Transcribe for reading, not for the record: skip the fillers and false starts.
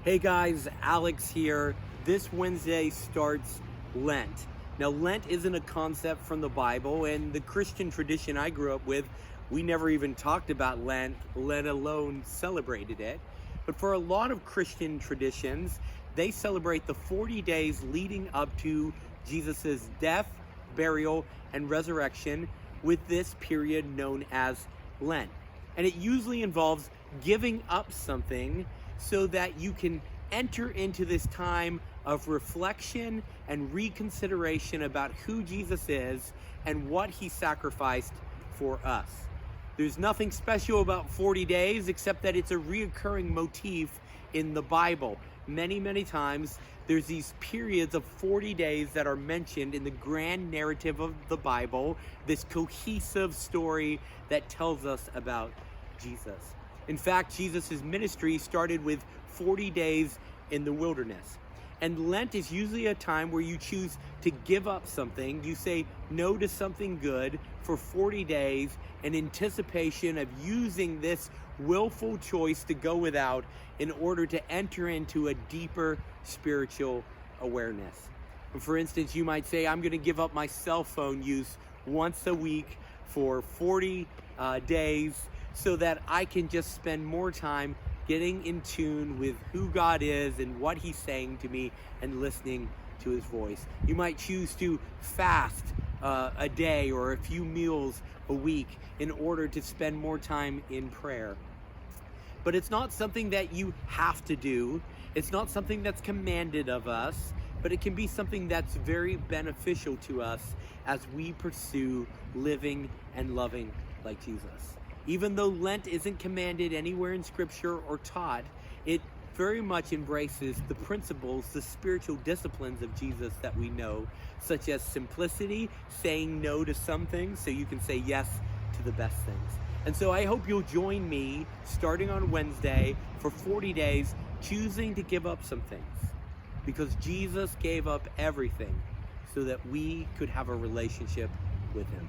Hey guys, Alex here. This Wednesday starts Lent. Now, Lent isn't a concept from the Bible, and the Christian tradition I grew up with, we never even talked about Lent, let alone celebrated it. But for a lot of Christian traditions, they celebrate the 40 days leading up to Jesus' death, burial, and resurrection with this period known as Lent. And it usually involves giving up something so that you can enter into this time of reflection and reconsideration about who Jesus is and what he sacrificed for us. There's nothing special about 40 days except that it's a reoccurring motif in the Bible. Many times there's these periods of 40 days that are mentioned in the grand narrative of the Bible, this cohesive story that tells us about Jesus. In fact, Jesus' ministry started with 40 days in the wilderness. And Lent is usually a time where you choose to give up something. You say no to something good for 40 days in anticipation of using this willful choice to go without in order to enter into a deeper spiritual awareness. For instance, you might say, I'm going to give up my cell phone use once a week for 40 days so that I can just spend more time getting in tune with who God is and what he's saying to me and listening to his voice. You might choose to fast a day or a few meals a week in order to spend more time in prayer. But it's not something that you have to do. It's not something that's commanded of us, but it can be something that's very beneficial to us as we pursue living and loving like Jesus. Even though Lent isn't commanded anywhere in Scripture or taught, it very much embraces the principles, the spiritual disciplines of Jesus that we know, such as simplicity, saying no to some things so you can say yes to the best things. And so I hope you'll join me starting on Wednesday for 40 days, choosing to give up some things, because Jesus gave up everything so that we could have a relationship with him.